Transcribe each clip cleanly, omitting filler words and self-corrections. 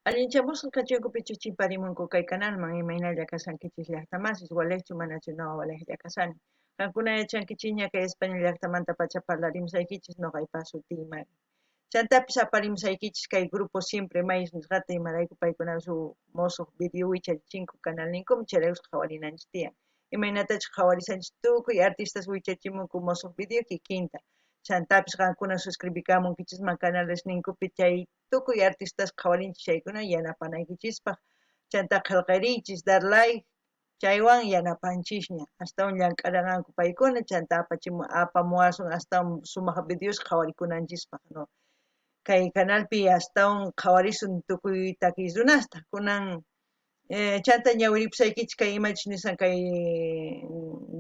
Allinchamusqa kachuykupi chichiparimunku kay kanalman imaynalla kasankichis llaqtamasis walechu manachu no walejlla kasani. Kankuna yachankichis ña kay España llaqtamanta pacha parlarimsaykichis noqaypa sutiymari. Chantapis aparimsaykichis kay grupo siempre mayas nisqata imarayku paykuna su mosuq video wichachinku canal ninkumi chayraykus qhawarinanchis tiyan. Imaynatachus qhawarisanchis tukuy artistas wichachimunku mosuq video kikinta. Chantapis qankuna suscribikamunkichisman canales ninkupi chay tukuy artistas qhawarinchis chaykuna yanapanaykichispaq. Chanta qillqirichis dar like chaywan yanapanchisña. Astawan llank'arananku paykuna chanta apamuwasun astawan sumaq videos qhawarikunanchispaq no. Kay canalpi astawan qhawarisun tukuy takiy runasta kunan chanta ñawiripusaykichis kay imachis nisan kay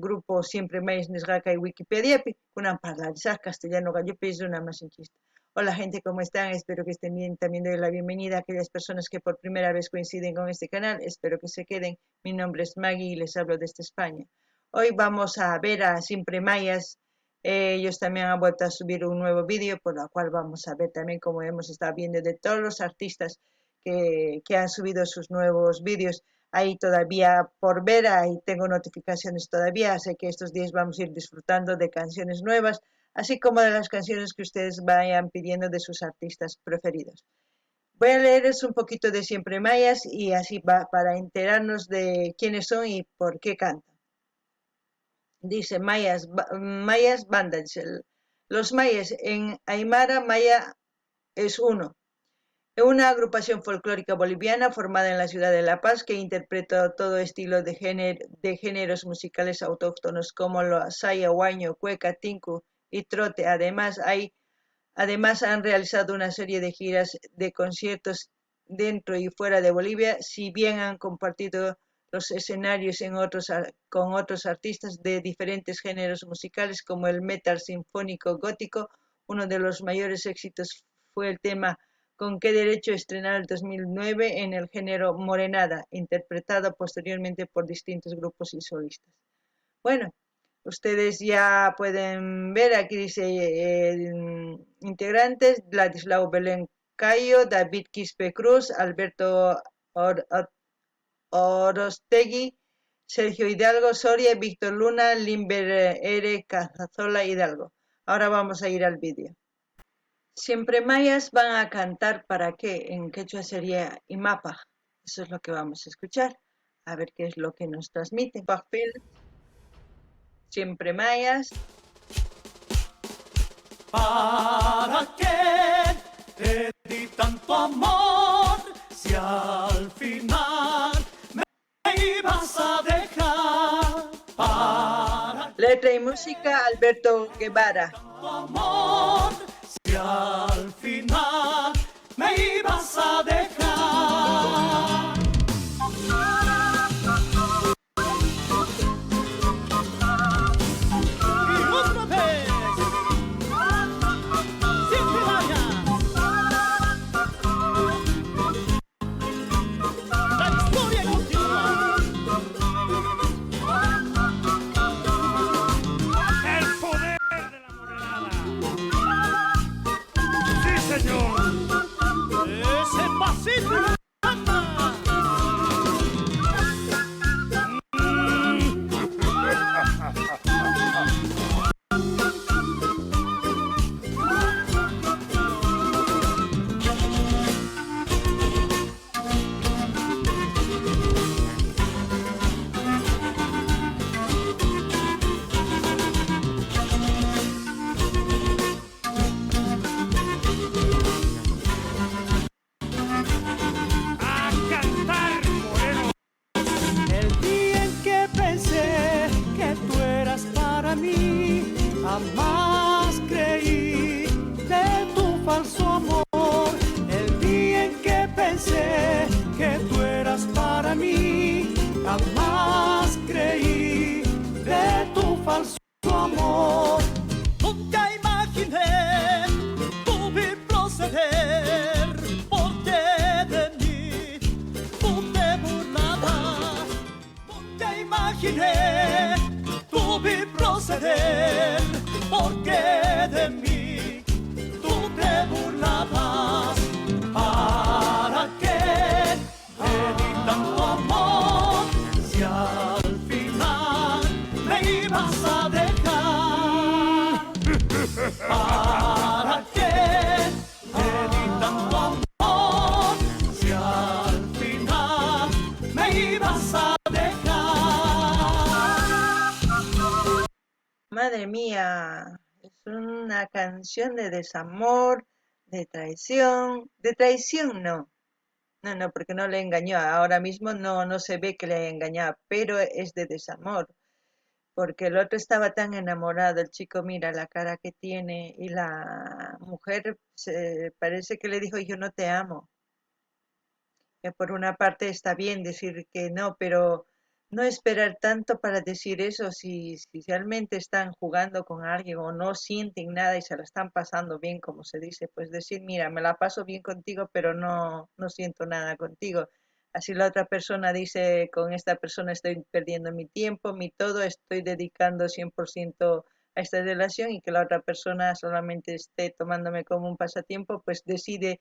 grupo siempre mayas nisqa kay Wikipediapi kunan parlarisaq castellano gallopi runa masinchista. Hola gente, ¿cómo están? Espero que estén bien. También doy la bienvenida a aquellas personas que por primera vez coinciden con este canal. Espero que se queden. Mi nombre es Maggie y les hablo desde España. Hoy vamos a ver a Siempre Mayas. Ellos también han vuelto a subir un nuevo vídeo, por lo cual vamos a ver también, como hemos estado viendo, de todos los artistas que han subido sus nuevos vídeos. Ahí todavía por ver, ahí tengo notificaciones todavía, sé que estos días vamos a ir disfrutando de canciones nuevas, así como de las canciones que ustedes vayan pidiendo de sus artistas preferidos. Voy a leerles un poquito de Siempre Mayas y así para enterarnos de quiénes son y por qué cantan. Dice Mayas Banda, dice, los Mayas en Aymara Maya es uno. Una agrupación folclórica boliviana formada en la ciudad de La Paz que interpreta todo estilo de géneros musicales autóctonos como la saya, huaño, cueca, tinku y trote. Además han realizado una serie de giras de conciertos dentro y fuera de Bolivia, si bien han compartido los escenarios con otros artistas de diferentes géneros musicales como el metal sinfónico gótico. Uno de los mayores éxitos fue el tema ¿Con qué derecho?, estrenado en el 2009 en el género morenada, interpretado posteriormente por distintos grupos y solistas. Bueno, ustedes ya pueden ver, aquí dice integrantes: Ladislao Belén Cayo, David Quispe Cruz, Alberto Orostegui, Sergio Hidalgo Soria, Víctor Luna, Limber R. Cazazola Hidalgo. Ahora vamos a ir al vídeo. Siempre Mayas van a cantar ¿para qué? En quechua sería Imapaj. Eso es lo que vamos a escuchar. A ver qué es lo que nos transmite. Siempre Mayas. ¿Para qué te di tanto amor si al final me ibas a dejar? ¿Para Letra y música Alberto Guevara. tanto amor si al final me ibas a dejar? Y otra vez, Siempre Mayas. La historia continúa. El poder de la morenada. Sí, señor. Ese pasito de banda. A cantar, moreno. El día en que pensé que tú eras para mí, jamás creí de tu falso amor. El día en que pensé que tú eras para mí, jamás creí de tu falso amor. Nunca imaginé tu vil proceder, porque de mí tú te burlabas. Nunca imaginé tu vil proceder, porque de mí tú te burlabas. ¿Para qué Madre mía, es una canción de desamor, de traición no. No, no, porque no le engañó. Ahora mismo no se ve que le haya engañado, pero es de desamor. Porque el otro estaba tan enamorado, el chico mira la cara que tiene y la mujer parece que le dijo yo no te amo. Que por una parte está bien decir que no, pero no esperar tanto para decir eso si realmente están jugando con alguien o no sienten nada y se la están pasando bien, como se dice, pues decir, mira, me la paso bien contigo, pero no siento nada contigo. Así la otra persona dice, con esta persona estoy perdiendo mi tiempo, mi todo, estoy dedicando 100% a esta relación y que la otra persona solamente esté tomándome como un pasatiempo, pues decide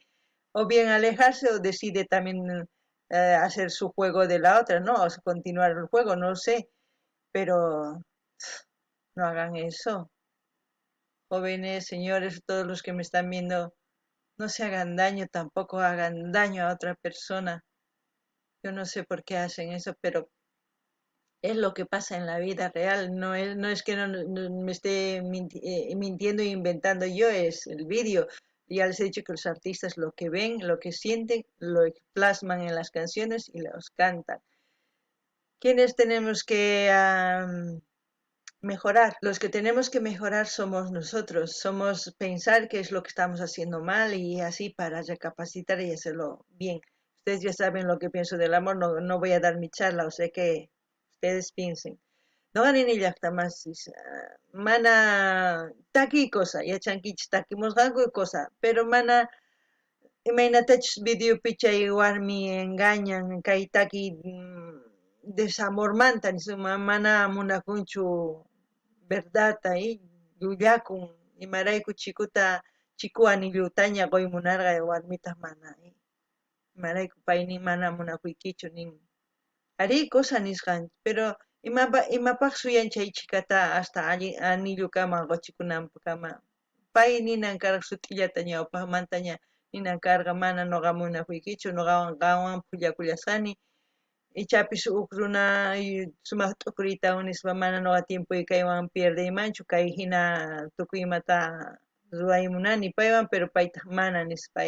o bien alejarse o decide también hacer su juego de la otra, ¿no? O sea, continuar el juego, no sé, pero no hagan eso. Jóvenes, señores, todos los que me están viendo, no se hagan daño, tampoco hagan daño a otra persona. Yo no sé por qué hacen eso, pero es lo que pasa en la vida real. No es que no me esté mintiendo e inventando yo, es el vídeo. Ya les he dicho que los artistas lo que ven, lo que sienten, lo plasman en las canciones y los cantan. ¿Quiénes tenemos que mejorar? Los que tenemos que mejorar somos nosotros. Somos pensar qué es lo que estamos haciendo mal y así para recapacitar y hacerlo bien. Ustedes ya saben lo que pienso del amor, no voy a dar mi charla, o sea que ustedes piensen. Noqanini llaqtamansis mana takiy cosa yachankichis takimurqanku cosa, pero mana imaynatachus videopi chay warmi engañan kay takiy desamormanta nisuma mana munakunchu verdadta llulakun imarayku chikuwan llutaña quymunarqa warmitaq mana imarayku payni mana munakuykichu nin ari cosa nisqanchik pero imapaq suyanchaychikata hasta anillukaman quchikunanpaqkama pay ninan karqa sut'illata ñawpaqmantaña ninan karqa mana ñuqa munakuykichu ñuqawan qanwan pullakullasqani ichapis huk runa sumaq t'ukuriytawan nispa mana ñuqa tiempuykiwan pierdiymanchu kay hina tukuy imata ruraymunani paywan pero paytaq mana nispa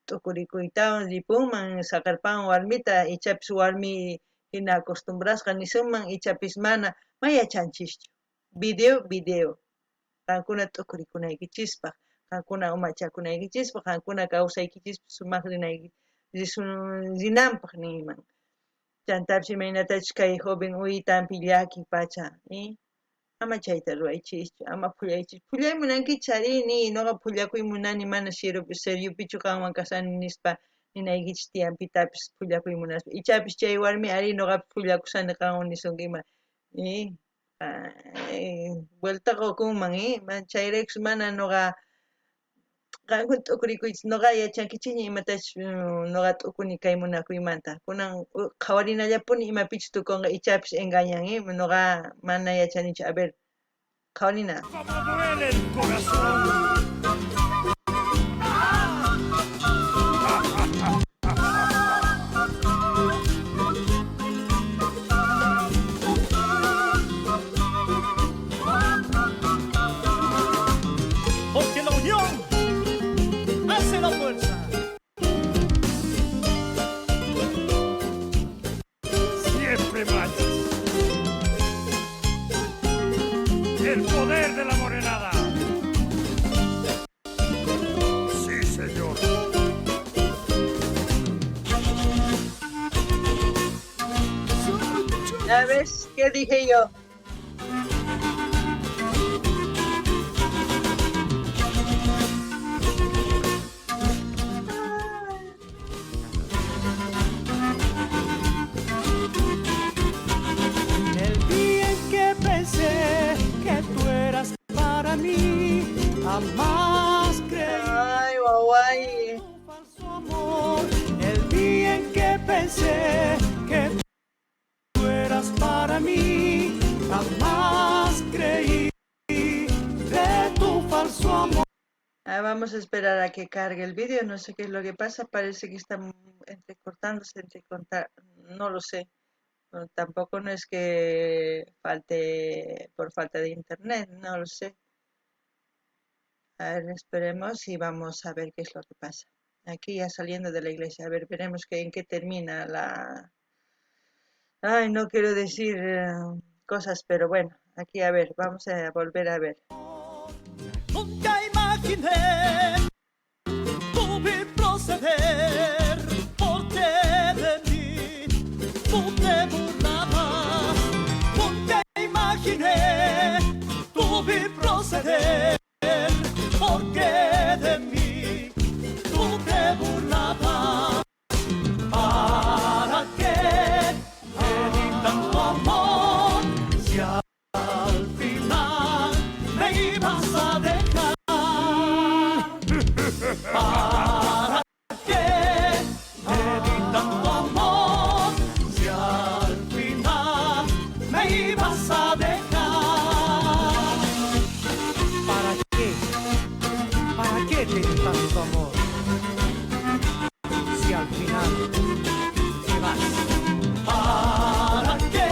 t'ukurikuytawan ripunman saqarpawan warmita ichapis warmi hina acostumbrasqa nishuman ichapis mana mayachanchikchu video qankuna t'ukurikunaykichispa qankuna umachakunaykichispa qankuna kawsaykichispa sumaq rinanpaq niyman chantapis imaynatachus kay joven uytampi llaki pacha ama chayta ruwaychischu ama phullaychis phullaymunankichis ari ni ñuqa phullakuymunani mana seriopichu qanwan kasani nispa ninaykichis tiyanpitapis phullakuymunaspa ichapis chay warmi ari ñuqapis phullakusani qanwan nisunki ima vuelta qukunman chayraykus mana ñuqa qankuna t'ukurikuychis ñuqa yachankichikña imatachus ñuqa t'ukuni kay munakuymanta kunan qhawarinallapuni imapichus tukunqa ichapis engañan ñuqa mana yachanichu a ver qhawarina Como duele el corazón. Porque la unión hace la fuerza. Siempre machos. El poder de la morenada. Sí, señor. ¿Ya ves qué dije yo? El día en que pensé que tú eras para mí, jamás creí Ay, guay. tu falso amor. El día en que pensé que tú eras para mí, jamás creí de tu falso amor. Vamos a esperar a que cargue el vídeo, no sé qué es lo que pasa, parece que está entrecortándose, no lo sé. No, tampoco no es que falte por falta de internet, no lo sé. A ver, esperemos y vamos a ver qué es lo que pasa. Aquí ya saliendo de la iglesia, a ver, veremos en qué termina la... Ay, no quiero decir cosas, pero bueno, aquí a ver, vamos a volver a ver. Nunca imaginé tu vil proceder, porque de mí tú te burlabas. Nunca imaginé tu vil proceder, porque de mí tú te burlabas. ¿Para qué te di tanto amor si al final me ibas a dejar? ¿Para qué te di tanto amor si al final me ibas a dejar? ¿Para qué? ¿Para qué te di tanto amor si al final te vas? ¿Para qué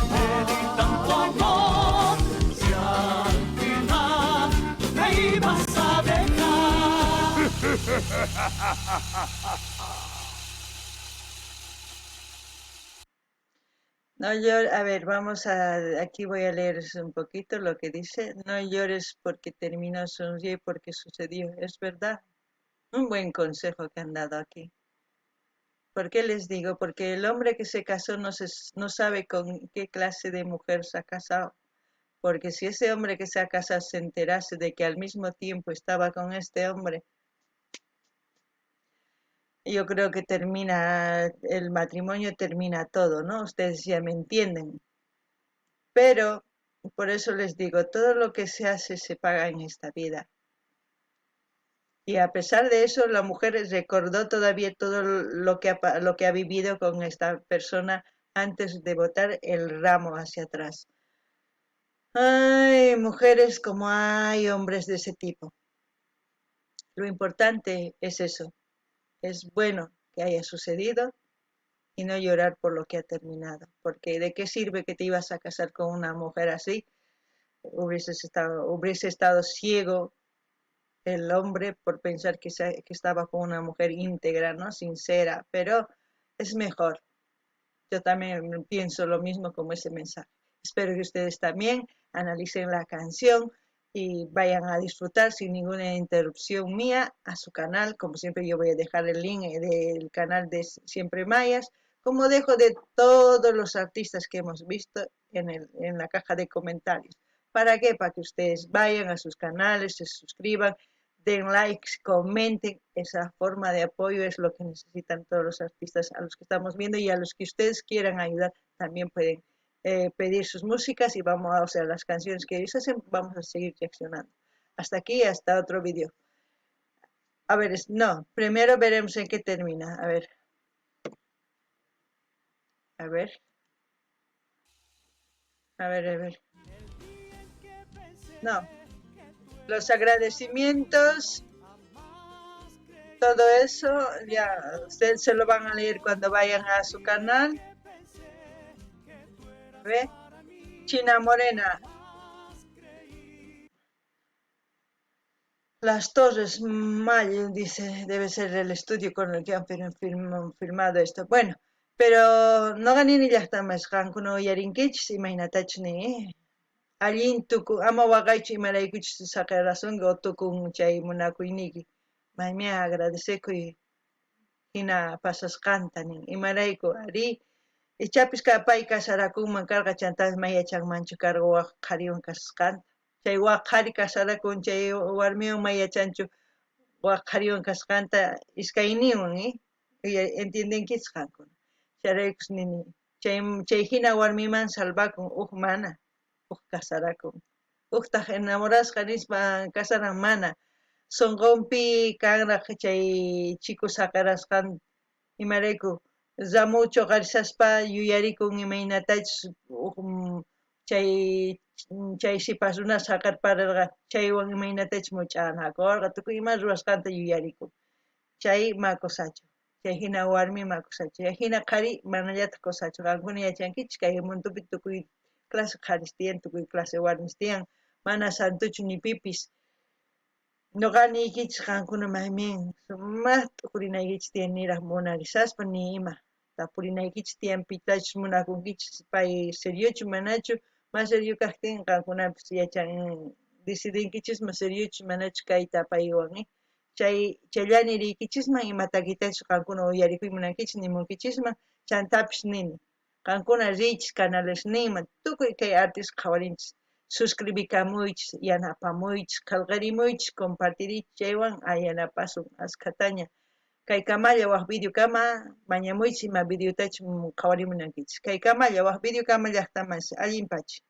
te di tanto amor si al final me ibas a dejar? No llores, a ver, vamos a, aquí voy a leer un poquito lo que dice. No llores porque terminó, sonríe porque sucedió. Es verdad, un buen consejo que han dado aquí. ¿Por qué les digo? Porque el hombre que se casó no sabe con qué clase de mujer se ha casado. Porque si ese hombre que se ha casado se enterase de que al mismo tiempo estaba con este hombre, yo creo que termina, el matrimonio termina todo, ¿no? Ustedes ya me entienden. Pero, por eso les digo, todo lo que se hace se paga en esta vida. Y a pesar de eso, la mujer recordó todavía todo lo que ha vivido con esta persona antes de botar el ramo hacia atrás. Hay mujeres como hay hombres de ese tipo. Lo importante es eso. Es bueno que haya sucedido y no llorar por lo que ha terminado. Porque ¿de qué sirve que te ibas a casar con una mujer así? Hubiese estado ciego el hombre por pensar que estaba con una mujer íntegra, ¿no? Sincera, pero es mejor. Yo también pienso lo mismo como ese mensaje. Espero que ustedes también analicen la canción y vayan a disfrutar sin ninguna interrupción mía a su canal. Como siempre, yo voy a dejar el link del canal de Siempre Mayas, como dejo de todos los artistas que hemos visto en la caja de comentarios. ¿Para qué? Para que ustedes vayan a sus canales, se suscriban, den likes, comenten. Esa forma de apoyo es lo que necesitan todos los artistas a los que estamos viendo, y a los que ustedes quieran ayudar también pueden pedir sus músicas y vamos a, o sea, las canciones que ellos hacen, vamos a seguir reaccionando. Hasta aquí, hasta otro vídeo. A ver, no, primero veremos en qué termina. A ver. A ver. A ver, a ver. No. Los agradecimientos, todo eso, ya ustedes se lo van a leer cuando vayan a su canal. ¿Ve? China Morena. Las Torres Mayo, dice, debe ser el estudio con el que han filmado esto. Bueno, pero no gané ni ya está más no yarinkich y mainatachni. Allí tuku ama waqaychi imaraykuchis saqarasunqa utukun chay munakuyniki. Maymia agradeceko y hina pasasqanta nin imarayku ari ichapis pay kasarakunman karqa chantas mayachanmanchu karqa waq qhariwan kasasqanta. Chay waq qhari kasarakun chay warmiwan mayachanchu waq qhariwan kasqanta iskayninwan, entiendenkis qankuna. Charaykus nini chay hina warmiman salvakun mana kasarakun. Uqtaq enamorasqa nispa kasaran mana. Sonqonpi kanraq chay chiku saqarasqan imarayku zamucho qarisaspa yuyarikun imaynatachus chay sipas runa saqarpararqa chaywan imaynatachus much'anakurqa tukuy ima ruwasqanta yuyarikun. Chay makusachu. chay hina warmiman akusachu hina qhari manallata kusachu qankuna yachankichis kay mundupi tukuy clase qharis tiyan tukuy clase warmis tiyan mana santuchu ni pipis ñuqaniykichis qankuna maymin sumaq t'ukurinaykichis tiyan niraq munarisaspa ni ima tapurinaykichis tiyan pitachus munakunkichis pay seriochu manachu mas serio kaqtin qankunapis yachan decidinkichis seriochu manachu kayta paywan chayllani riykichisman ima takitachus qankuna uyarikuyta munankichis nimunkichisman chantapis nini qankuna riychis canales ninman tukuy kay artista qhawarinchis suscribikamuychis yanapamuychis qallqarimuychis compartiriychis chaywan yanapasun askataña kay kamalla waq videokama mañamuychis ima videotachus qhawarimunankichis kay kamalla waq videokama llaqtaman allinpachis